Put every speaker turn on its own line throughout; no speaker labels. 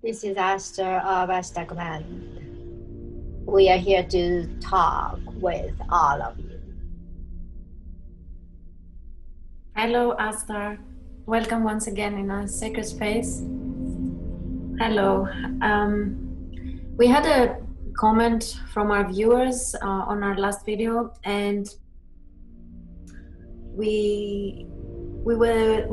This is Ashtar of Ashtarcommand. We are here to talk with all of you.
Hello, Ashtar. Welcome once again in our sacred space. Hello. We had a comment from our viewers on our last video, and we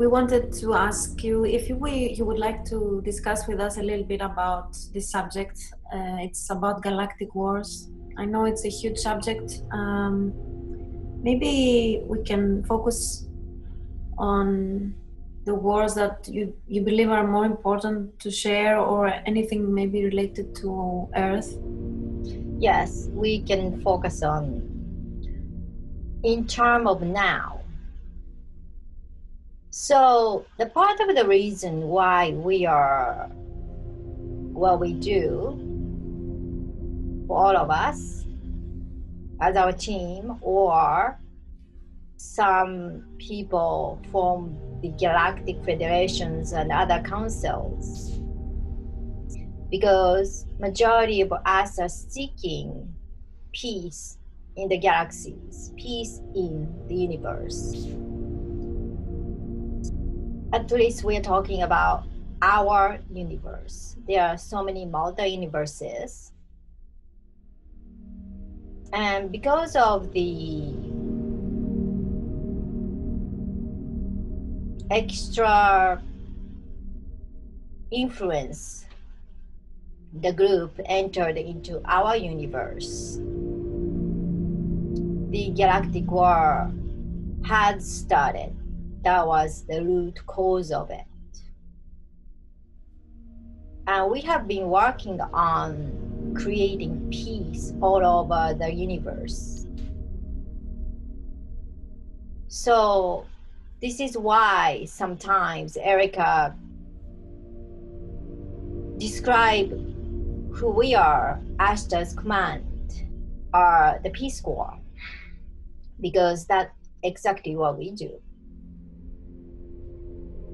wanted to ask you if you would like to discuss with us a little bit about this subject. It's about galactic wars. I know it's a huge subject. Maybe we can focus on the wars that you believe are more important to share, or anything maybe related to Earth.
Yes, we can focus on in terms of now. So the part of the reason why we are what we do, for all of us as our team, or some people from the Galactic Federations and other councils, because majority of us are seeking peace in the galaxies, peace in the universe. At least we're talking about our universe. There are so many multi-universes. And because of the extra influence the group entered into our universe, the galactic war had started. That was the root cause of it. And we have been working on creating peace all over the universe. So this is why sometimes Erica describe who we are, Ashtar's command, or the Peace Corps, because that's exactly what we do.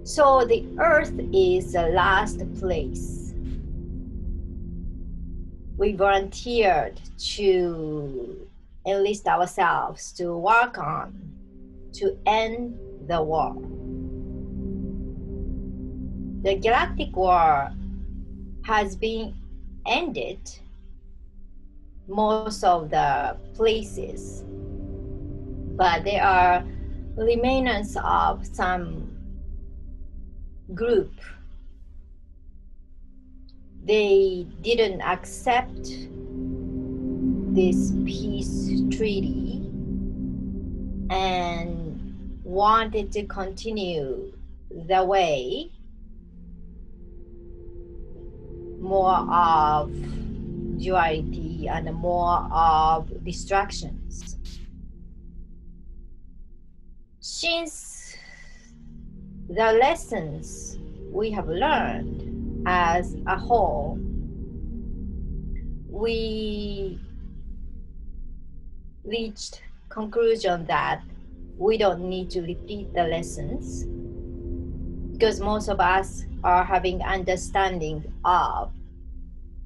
So the Earth is the last place we volunteered to enlist ourselves to work on to end the war. The Galactic War has been ended most of the places, but there are remnants of some group. They didn't accept this peace treaty and wanted to continue the way more of duality and more of distractions. Since the lessons we have learned as a whole, we reached conclusion that we don't need to repeat the lessons, because most of us are having understanding of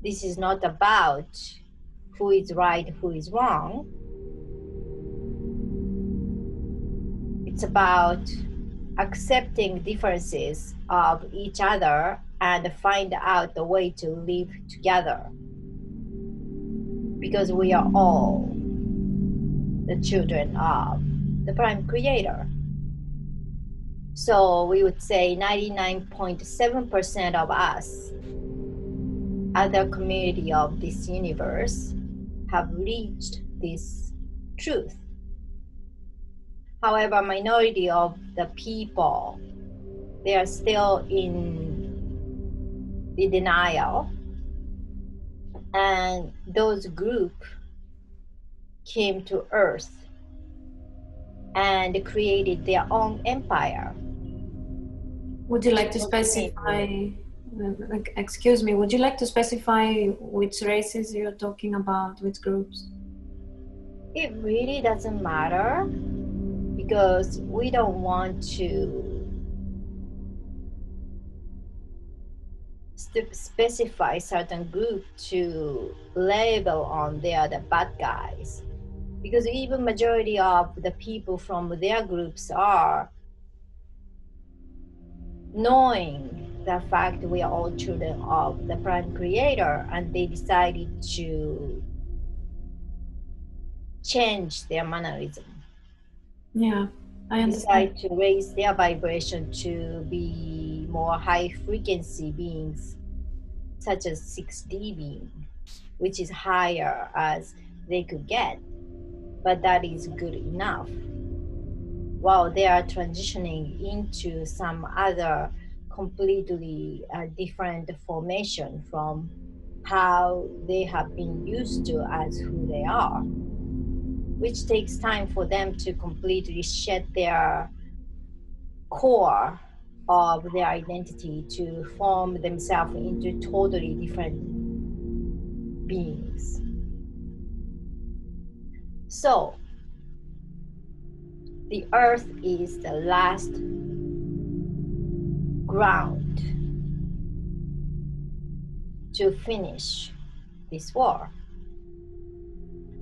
this is not about who is right, who is wrong. It's about accepting differences of each other and find out the way to live together, because we are all the children of the Prime Creator. So we would say 99.7% of us, other community of this universe, have reached this truth. However, minority of the people, they are still in the denial, and those group came to Earth and created their own empire.
Would you like to specify, excuse me, would you like to specify which races you're talking about, which groups?
It really doesn't matter, because we don't want to specify certain group to label on they are the bad guys, because even majority of the people from their groups are knowing the fact we are all children of the prime creator, and they decided to change their mannerism.
Yeah, I understand.
Decide to raise their vibration to be more high frequency beings, such as 6D being, which is higher as they could get, but that is good enough. While they are transitioning into some other completely different formation from how they have been used to as who they are, which takes time for them to completely shed their core of their identity to form themselves into totally different beings. So the earth is the last ground to finish this war.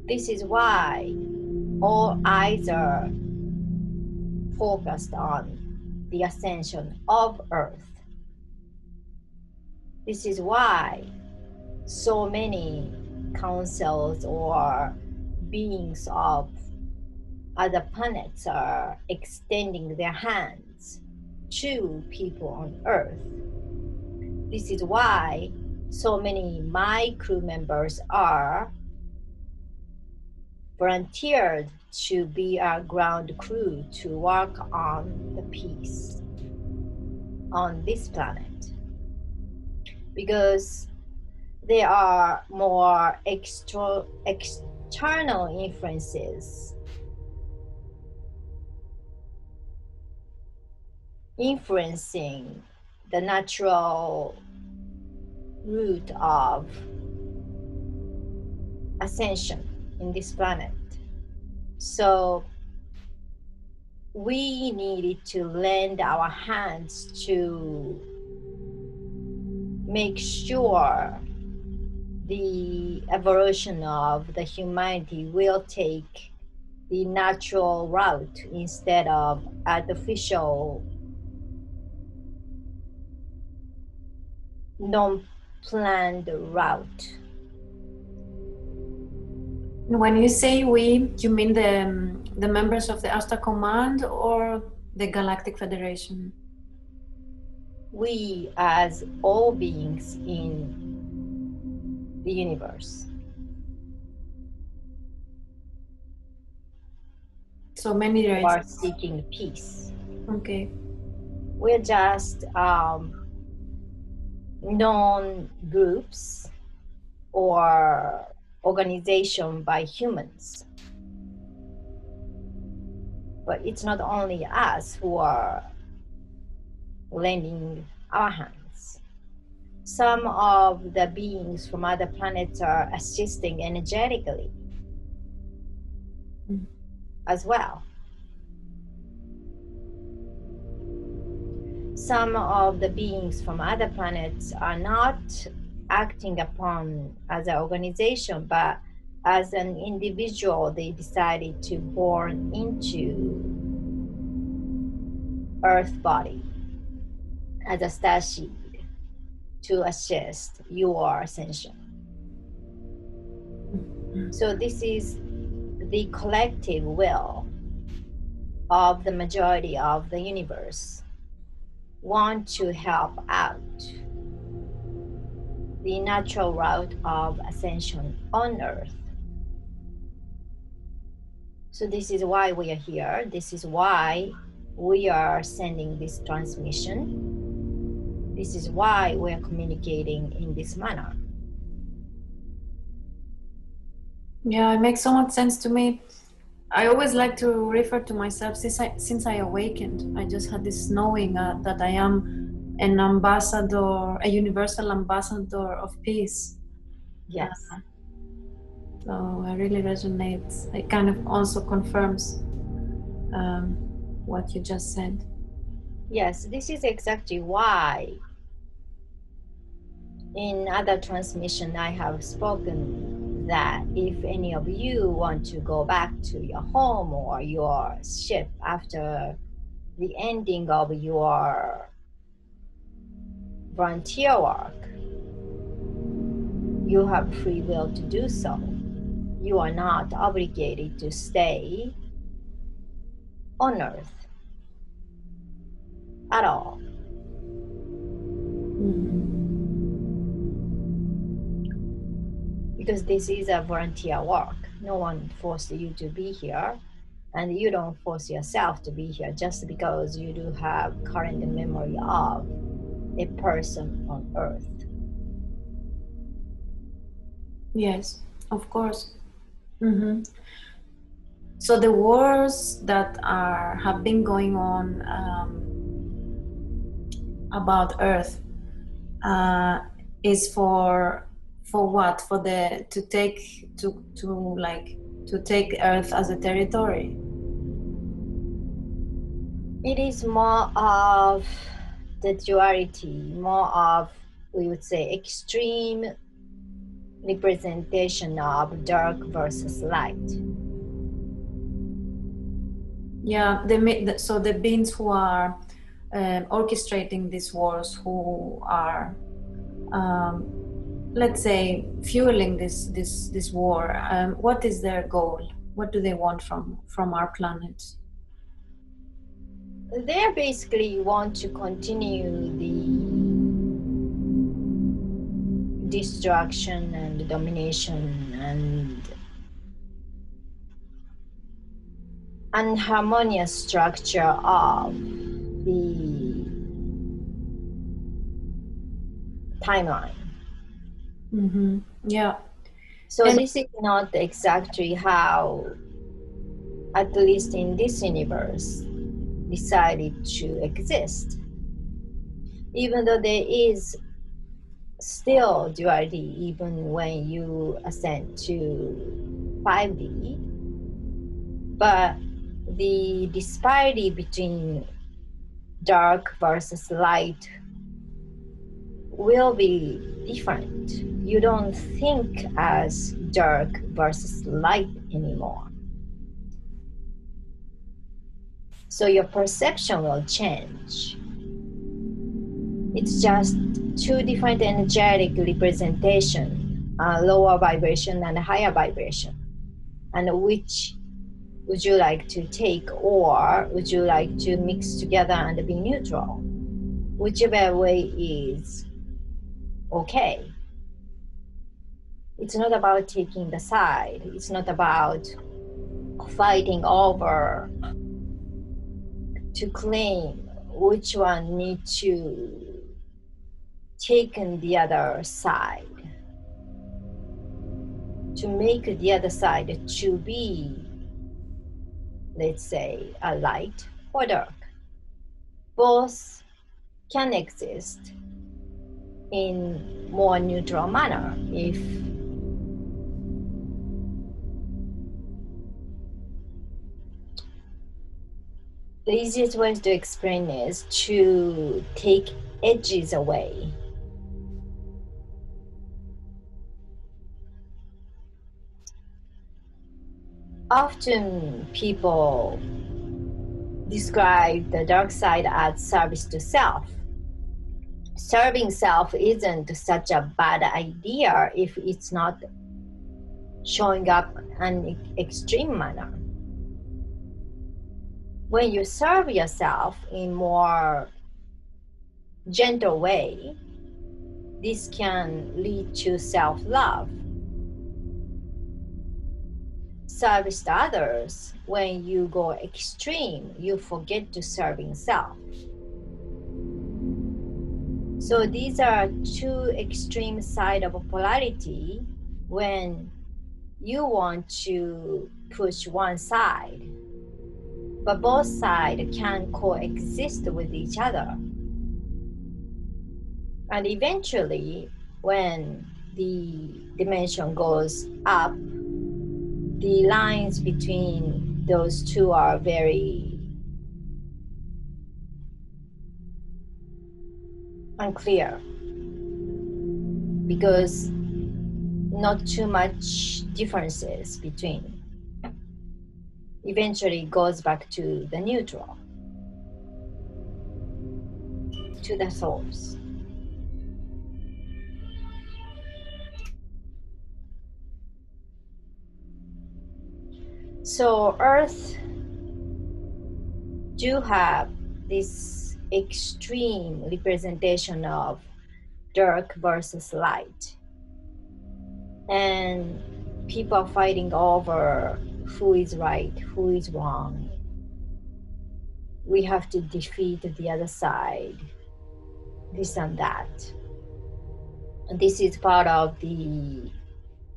This is why all eyes are focused on the ascension of earth. This is why so many councils or beings of other planets are extending their hands to people on earth. This is why so many my crew members are volunteered to be our ground crew to work on the peace on this planet, because there are more external influences influencing the natural route of ascension in this planet. So we needed to lend our hands to make sure the evolution of the humanity will take the natural route instead of artificial, non-planned route.
When you say we, you mean the members of the Ashtarcommand or the Galactic Federation?
We, as all beings in the universe.
So many
Who are
races.
seeking peace.
Okay.
We're just known groups or organization by humans. But it's not only us who are lending our hands. Some of the beings from other planets are assisting energetically as well. Some of the beings from other planets are not acting upon as an organization, but as an individual, they decided to born into Earth body as a starseed to assist your ascension. So this is the collective will of the majority of the universe want to help out the natural route of ascension on Earth. So this is why we are here. This is why we are sending this transmission. This is why we are communicating in this manner.
Yeah, it makes so much sense to me. I always like to refer to myself since I awakened. I just had this knowing that I am an ambassador, a universal ambassador of peace.
Yes.
So it really resonates. It kind of also confirms what you just said.
Yes, this is exactly why In other transmission, I have spoken that if any of you want to go back to your home or your ship after the ending of your volunteer work, you have free will to do so. You are not obligated to stay on Earth at all. Because this is a volunteer work. No one forced you to be here, and you don't force yourself to be here just because you do have current memory of a person on Earth.
Yes, of course. So the wars that have been going on about Earth is for what? For the to take Earth as a territory.
It is more of the duality, more of, we would say, extreme representation of dark versus light.
Yeah, so the beings who are orchestrating these wars, who are, let's say, fueling this war, what is their goal? What do they want from our planet?
They basically want to continue the destruction and domination and unharmonious structure of the timeline.
Yeah.
So this is not exactly how, at least in this universe, decided to exist. Even though there is still duality even when you ascend to 5D, but the disparity between dark versus light will be different. You don't think as dark versus light anymore. So your perception will change. It's just two different energetic representation, lower vibration and higher vibration. And which would you like to take, or would you like to mix together and be neutral? Whichever way is okay. It's not about taking the side. It's not about fighting over to claim which one need to take the other side, to make the other side to be, let's say, a light or dark. Both can exist in more neutral manner. If the easiest way to explain is to take edges away. Often people describe the dark side as service to self. Serving self isn't such a bad idea if it's not showing up in an extreme manner. When you serve yourself in more gentle way, this can lead to self-love. Service to others, when you go extreme, you forget to serving self. So these are two extreme sides of polarity when you want to push one side, but both sides can coexist with each other. And eventually, when the dimension goes up, the lines between those two are very unclear. because not too much differences between. Eventually goes back to the neutral, to the source. So Earth do have this extreme representation of dark versus light. And people are fighting over who is right, who is wrong. We have to defeat the other side, this and that. And this is part of the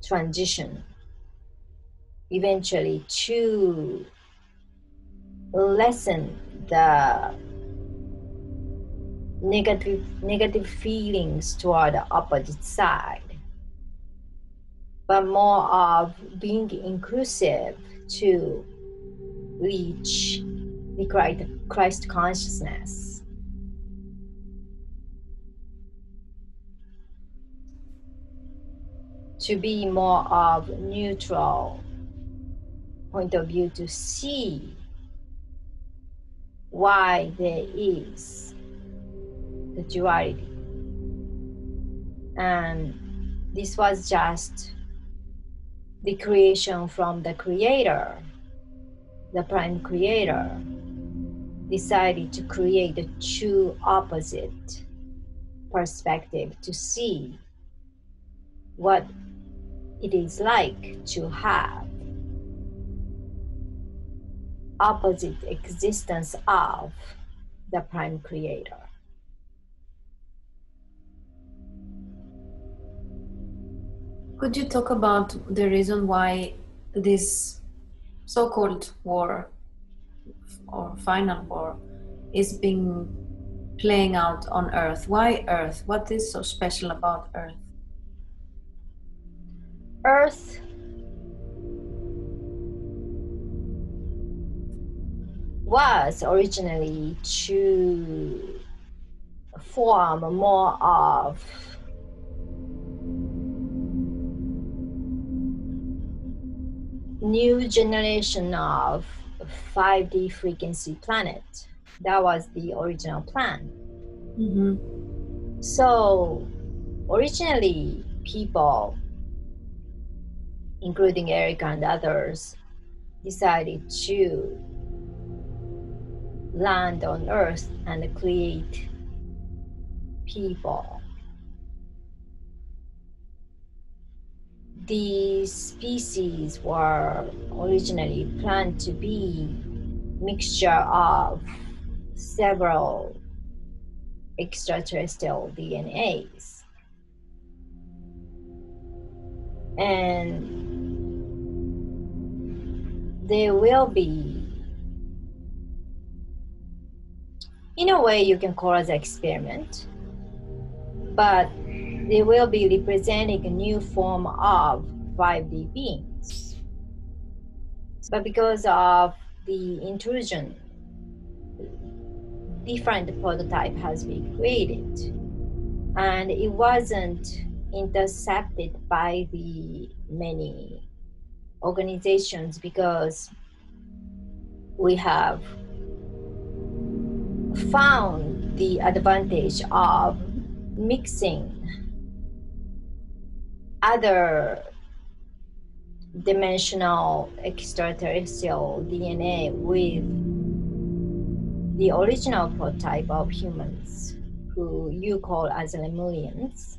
transition eventually to lessen the negative feelings toward the opposite side, but more of being inclusive to reach the Christ consciousness. To be more of neutral point of view, to see why there is the duality. And this was just the creation from the creator, the prime creator, decided to create a true opposite perspective to see what it is like to have opposite existence of the prime creator.
Could you talk about the reason why this so-called war or final war is playing out on Earth? Why Earth? What is so special about Earth?
Earth was originally to form more of new generation of 5D frequency planet. That was the original plan.
Mm-hmm.
So originally people, including Eric and others, decided to land on Earth and create people. These species were originally planned to be mixture of several extraterrestrial DNAs. And there will be, in a way you can call it an experiment, but they will be representing a new form of 5D beings. But because of the intrusion, different prototype has been created, and it wasn't intercepted by the many organizations because we have found the advantage of mixing other dimensional extraterrestrial DNA with the original prototype of humans, who you call as Lemurians.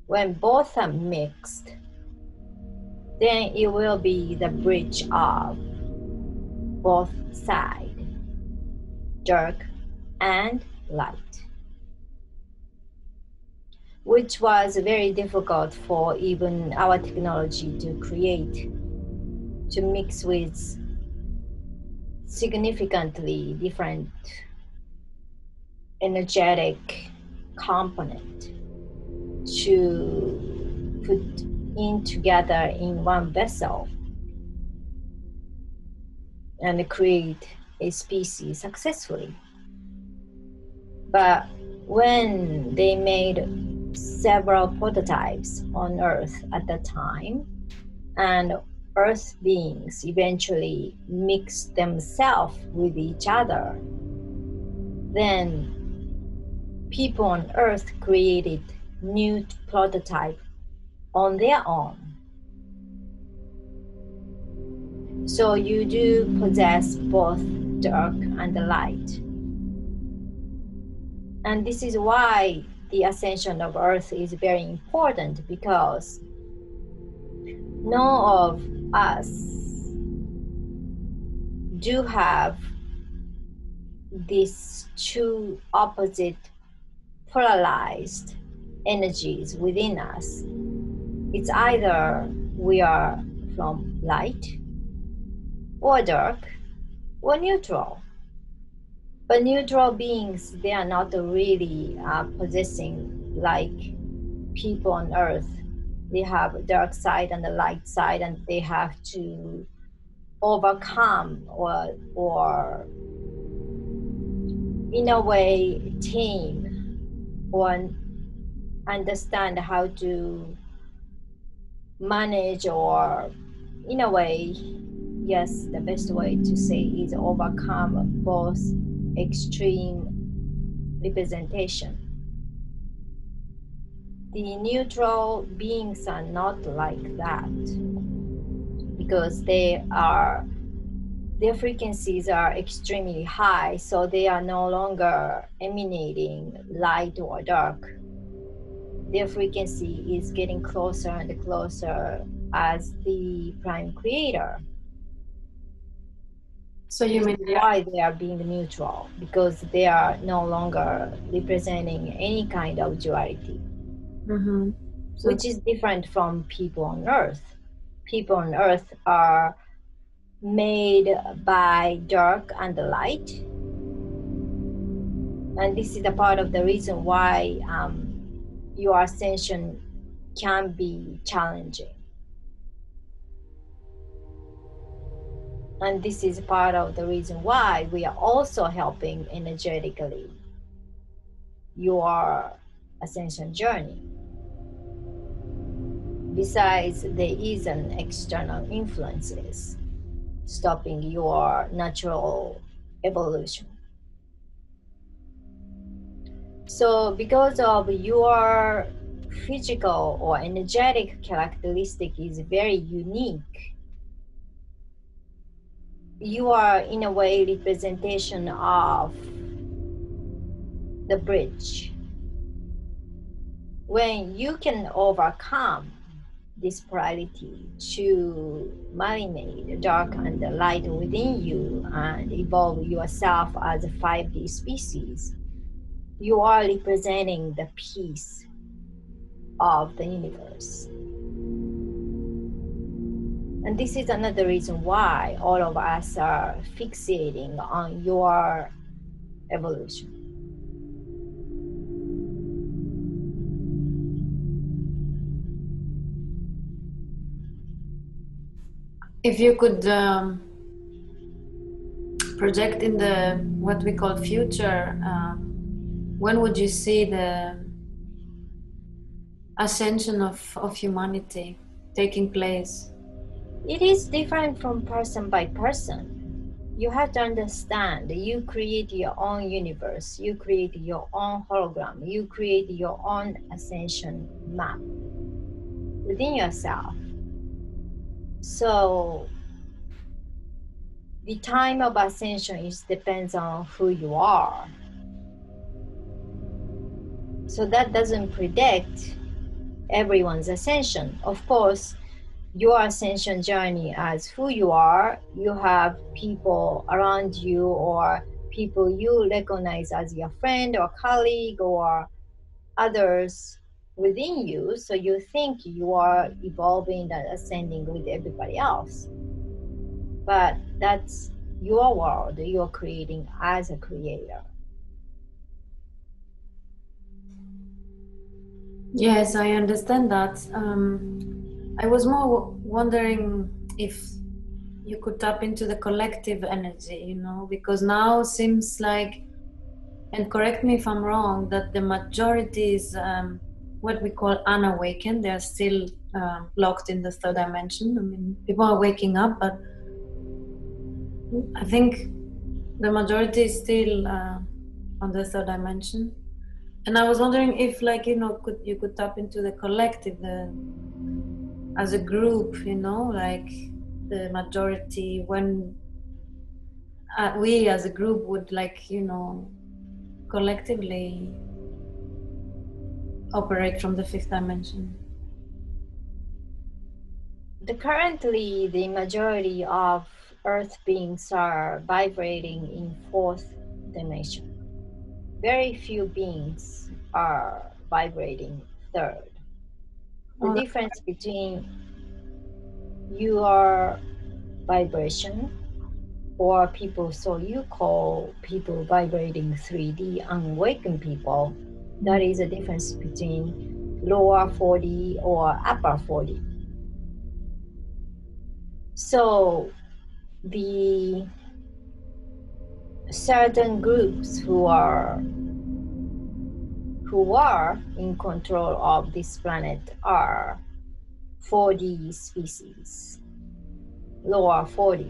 When both are mixed, then it will be the bridge of both sides, dark and light, which was very difficult for even our technology to create, to mix with significantly different energetic component to put in together in one vessel and create a species successfully. But when they made several prototypes on Earth at the time, and Earth beings eventually mixed themselves with each other. Then people on Earth created new prototype on their own. So you do possess both dark and the light. And this is why the ascension of Earth is very important, because none of us do have these two opposite polarized energies within us. It's either we are from light or dark or neutral. But neutral beings, they are not really possessing like people on Earth. They have a dark side and a light side, and they have to overcome or in a way tame or understand how to manage, or in a way, yes, the best way to say is overcome both extreme representation. The neutral beings are not like that, because their frequencies are extremely high, so they are no longer emanating light or dark. Their frequency is getting closer and closer as the prime creator.
So you mean
why they are being neutral, because they are no longer representing any kind of duality, which is different from people on Earth. People on Earth are made by dark and light, and this is a part of the reason why your ascension can be challenging. And this is part of the reason why we are also helping energetically your ascension journey. Besides, there is an external influences stopping your natural evolution. So because of your physical or energetic characteristic is very unique, you are in a way representation of the bridge. When you can overcome this polarity to marinate the dark and the light within you and evolve yourself as a 5D species, you are representing the peace of the universe. And this is another reason why all of us are fixating on your evolution.
If you could project in the what we call future, when would you see the ascension of humanity taking place?
It is different from person by person. You have to understand that you create your own universe, you create your own hologram, you create your own ascension map within yourself. So the time of ascension depends on who you are. So that doesn't predict everyone's ascension. Of course, your ascension journey as who you are, you have people around you or people you recognize as your friend or colleague or others within you. So you think you are evolving and ascending with everybody else. But that's your world you're creating as a creator.
Yes, I understand that. I was more wondering if you could tap into the collective energy, you know, because now seems like, and correct me if I'm wrong, that the majority is what we call unawakened. They're still locked in the third dimension. I mean, people are waking up, but I think the majority is still on the third dimension. And I was wondering if, like, you know, you could tap into the collective, as a group, you know, like the majority, when we as a group would, like, you know, collectively operate from the fifth dimension.
Currently, the majority of Earth beings are vibrating in fourth dimension. Very few beings are vibrating third. The difference between your vibration or people, so you call people vibrating 3D unawakened people, that is a difference between lower 4D or upper 4D. So the certain groups who are in control of this planet are 4D species, lower 4D.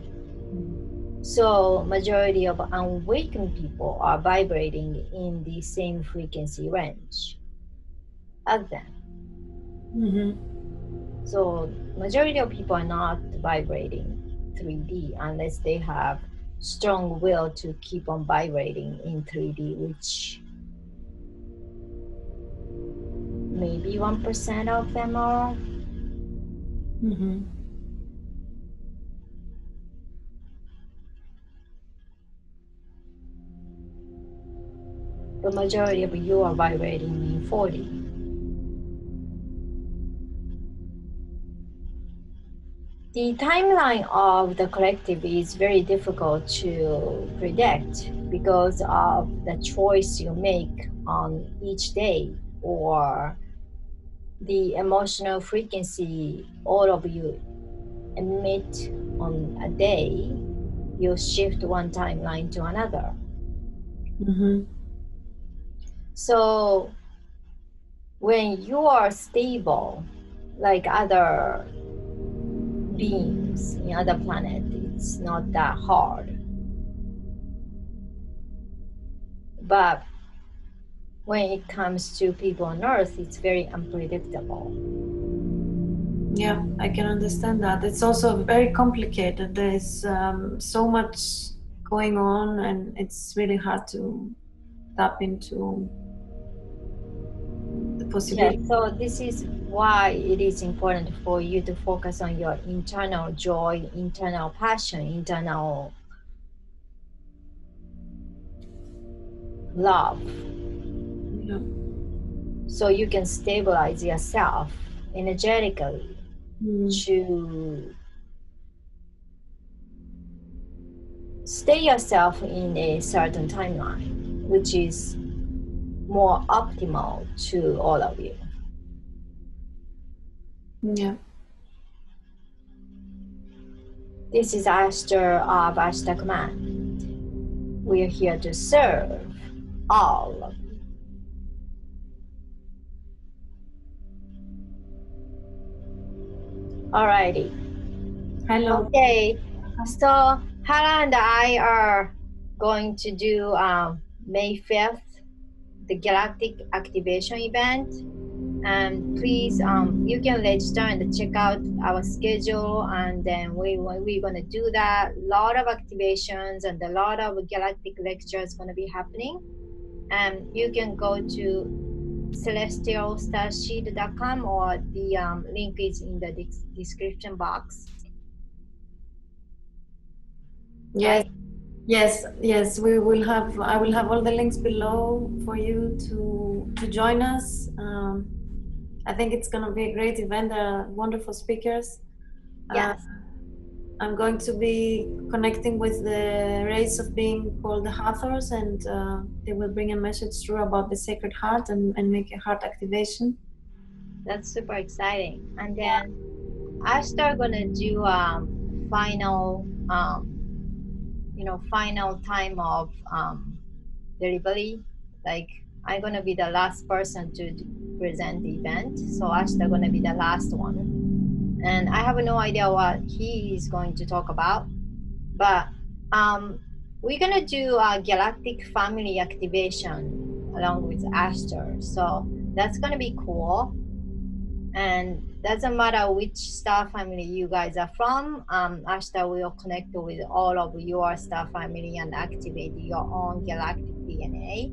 So majority of unawakened people are vibrating in the same frequency range as them.
Mm-hmm.
So majority of people are not vibrating 3D unless they have strong will to keep on vibrating in 3D, which maybe 1% of them are.
Mm-hmm.
The majority of you are vibrating in 4D. The timeline of the collective is very difficult to predict because of the choice you make on each day or the emotional frequency all of you emit on a day. You shift one timeline to another.
Mm-hmm.
So when you are stable, like other beings in other planets, it's not that hard. But when it comes to people on Earth, it's very unpredictable.
Yeah, I can understand that. It's also very complicated. There's so much going on, and it's really hard to tap into the possibility.
Yeah, so this is why it is important for you to focus on your internal joy, internal passion, internal love.
Yeah.
So you can stabilize yourself energetically to stay yourself in a certain timeline, which is more optimal to all of you.
Yeah.
This is Ashtar of Ashtarcommand. We are here to serve all of you. Alrighty.
Hello.
Okay, so Hara and I are going to do May 5th, the Galactic activation event. And please, you can register and check out our schedule, and then we're going to do that. A lot of activations and a lot of Galactic lectures going to be happening. And you can go to celestialstarseed.com, or the link is in the description box.
Yes.
Right?
Yes. We will have. I will have all the links below for you to join us. I think it's going to be a great event. There are wonderful speakers.
Yes.
I'm going to be connecting with the race of being called the Hathors, and they will bring a message through about the Sacred Heart and make a heart activation.
That's super exciting. And then Ashtar gonna do final final time of delivery. Like, I'm gonna be the last person to present event. So Ashtar gonna be the last one. And I have no idea what he is going to talk about, but we're gonna do a galactic family activation along with Ashtar. So that's gonna be cool. And doesn't matter which star family you guys are from, Ashtar will connect with all of your star family and activate your own galactic DNA.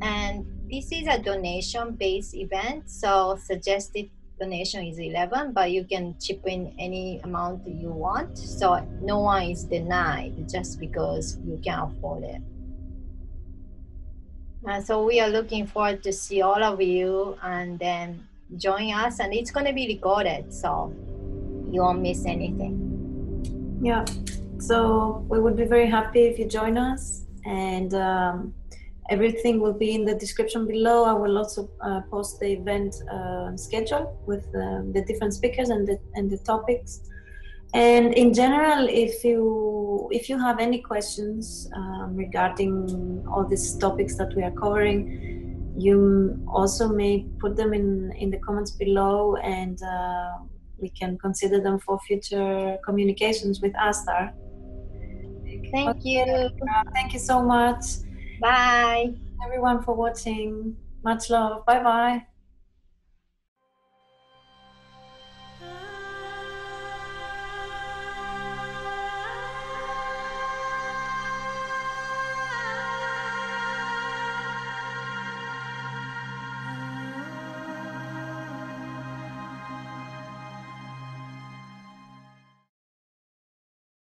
And this is a donation-based event, so suggested donation is 11, but you can chip in any amount you want. So no one is denied just because you can afford it. So we are looking forward to see all of you and then join us, and it's going to be recorded, so you won't miss anything.
Yeah, so we would be very happy if you join us, and everything will be in the description below. I will also post the event schedule with the different speakers and the topics. And in general, if you have any questions regarding all these topics that we are covering, you also may put them in the comments below, and we can consider them for future communications with Ashtar.
Thank you.
Thank you so much.
Bye.
Everyone for watching. Much love. Bye bye.